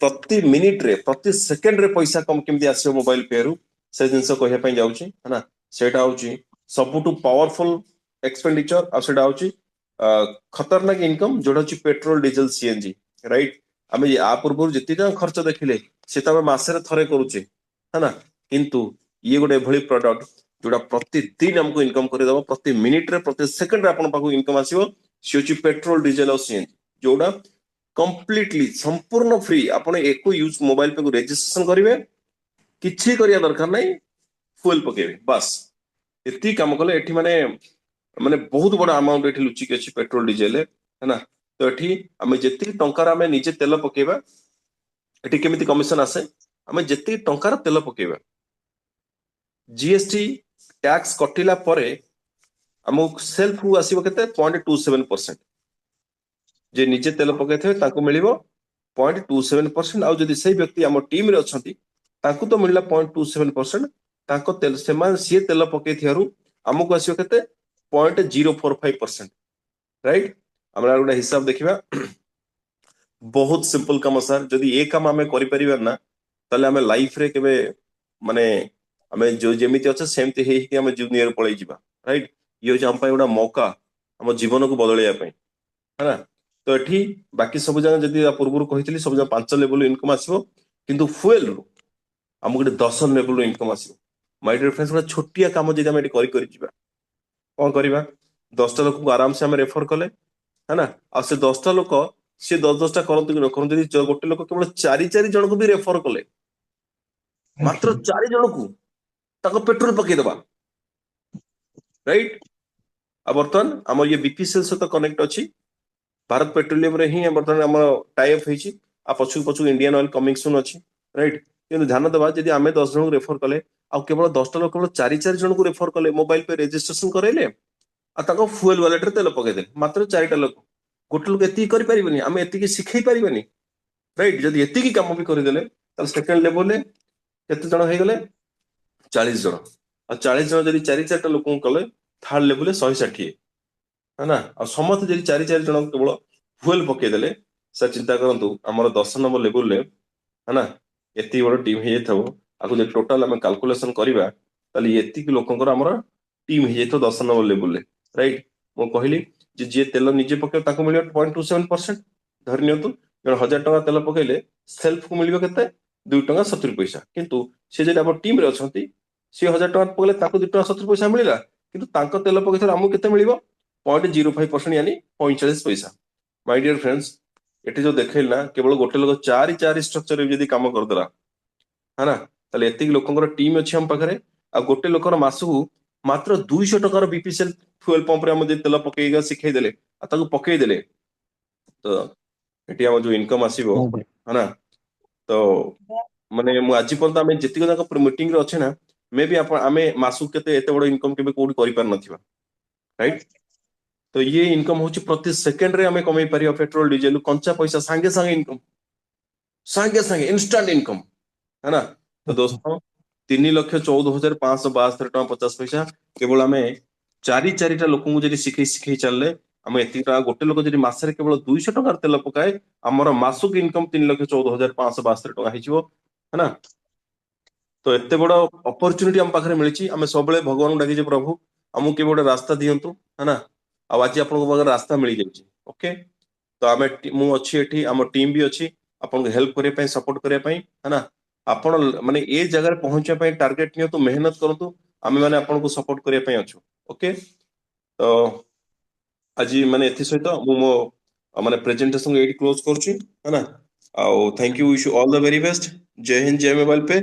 प्रति मिनिट रे प्रति सेकंड रे पैसा कम केमती आसे मोबाइल पे रु से जिंस कहया पई जाउची है ना सेटा होची सबुटु पावरफुल एक्सपेंडिचर आ सेटा होची खतरनाक इनकम जोड़ा होची पेट्रोल डीजल सीएनजी राइट आमे आ पूर्व जति खर्च देखिले से तो मासरे थरे करूचे है ना किंतु ये गोटे भली प्रोडक्ट जोड़ा प्रतिदिन हमको इनकम करदेव प्रति मिनिट रे प्रति सेकंड रे आपण पाखु इनकम आसीबो सी होची पेट्रोल डीजल और सीएनजी जोड़ा कंप्लीटली संपूर्ण फ्री आपण एको यूज मोबाइल पे रजिस्ट्रेशन करेंगे किछि करिया दरकार नहीं फुएल पकेबे बस एती काम कले एठी माने माने बहुत बड़ा अमाउंट एठी लुचि के अछि पेट्रोल डीजल है ना तो एठी हमें जेति टंकार हमें निजे तेल पकेबा एठी केमिति कमिशन आसे हमें जेति टंकार तेल पकेबा जीएसटी टैक्स कटिला परे हमको सेल्फ हु आसीबो केते 0.27% जे निजे तेल पकेथे ताको मिलिबो 0.27% आउ जदि सही व्यक्ति हम टीम रे अछंती ताको तो मिलला 0.27% ताको तेल सेमान सी तेल पकेथियारु हमको आसीबो केते 0.045% राइट हमरा गोटे हिसाब देखिबा बहुत सिंपल काम सर जदि ए काम हमें करि परिबा ना तले हमें लाइफ रे केबे माने हमें जो जेमिति अछि सेमति हेइ कि हमें जूनियर पळै जिबा राइट ये जो हम पाइ गोटा मौका हम जीवन को बदलैया पई है ना तो एठी बाकी सब जगह जदि पूर्व कही सब जगह 5 लेवल इनकम आसीबो किंतु फुएल रो हमको गोटे 10 लेवल इनकम आसीबो माय डियर फ्रेंड्स गोटे छोटिया काम जदि हम एठी करि करि जिबा कोन करबा 10टा लोक को आराम से हम रेफर कले है ना आ से 10टा लोक से 10-10टा करंतु कि रखन जदि गोटे लोक केवल 4 जन को भी रेफर कले मात्र 4 जन को ताको पेट्रोल पके दबा राइट अब बर्तन हम ये बीपीसीएल से तो कनेक्ट अछि भारत पेट्रोलियम रे ही बर्तमान हम टाई अप होईची आ पछु पछु इंडियन ऑयल कमिंग सुन अछि राइट किंतु ध्यान देबा जदि हमें 10 जन को रेफर कले आ केवल 10टा लोक केवल 4 जन को रेफर कले मोबाइल पे रजिस्ट्रेशन करैले आ ताको फुएल वॉलेट रे तेल पके दे मात्र 4टा लोक गोटे लोक एती करि परिबनी हम एती की सिखै परिबनी राइट जदि एती की काम भी करि देले त सेकंड लेवल ले केते जन हे गेले 40 जन आ 40 जन जदि 4-4टा लोक कले थर्ड लेवल 160 है ना आ समस्त जदि 4-4 जन केवल फुएल पके देले सर चिंता करंतु हमर 10 नंबर लेवल ले है ना एती बड़ टीम हे थबो आको जे टोटल हम कैलकुलेशन करिबा तली एती की लोकंकर हमर टीम हे तो 10 नंबर लेवल ले राइट मो कहली जे तेल निजे पके ताको मिलियो 0.27% धरि नियंतु जण 1000 टका तेल पकेले सेल्फ को मिलियो केते 2 टका 70 पैसा किंतु से जे हमर टीम रे अछंती से 1000 टका पकेले ताको 2 टका 70 पैसा मिलिला किंतु तांको तेल पकेथर हमको केते मिलिबो 0.05% यानी 45 पैसा माय डियर फ्रेंड्स एटी जो देखेल ना केवल गोटे लोक 4 स्ट्रक्चर यदि काम करदेला है ना ताले एतिक लोकंकर टीम अछि हम पाखरे आ गोटे लोकर मासु मात्र 200 टकार बीपीसीएल फ्यूएल पंप रे हम जे तेल पकेगा सिखै देले आ ताको पकै देले तो एटी हम जो इनकम आसीबो है ना तो माने मु आज पर्यंत हमें जति जक मीटिंग रे अछि ना मे भी आमे मासु केते एते बड़ इनकम केबे कोडी करि पार नथिबा राइट तो ये इनकम होची प्रति सेकंड रे हमें कमाई पारियो पेट्रोल डीजल कंचा पैसा संगे संगे इनकम संगे संगे इंस्टेंट इनकम है ना तो दोस्तों 3,14,572 टका 50 पैसा केवल हमें 4 लोक जदि सिखै सिखै चलले हम एति टका गोटे लोक जदि मासरे केवल 200 टका तेल पकाए हमर मासुक इनकम 3,14,572 टका हिजिवो है ना तो एते बड़ अपॉर्चुनिटी हम पाखरे मिलिची हमें सबले भगवान को डाकी जे प्रभु हमको के बड़ रास्ता दियंतु है ना आ आज आपन को रास्ता मिल जाउची ओके तो आमे मु अछि एठी हम टीम भी अछि आपन को हेल्प करे पई सपोर्ट करे पई है ना आपन माने ए जगह पहुंचे पई टारगेट नियो तो मेहनत करंतु आमे माने आपन को सपोर्ट करे पई अछु ओके तो आज माने एथि सहित मु मो माने प्रेजेंटेशन एडी क्लोज करछि है ना आ thank you wish you all the very best जय हिंद जय मोबाइल पे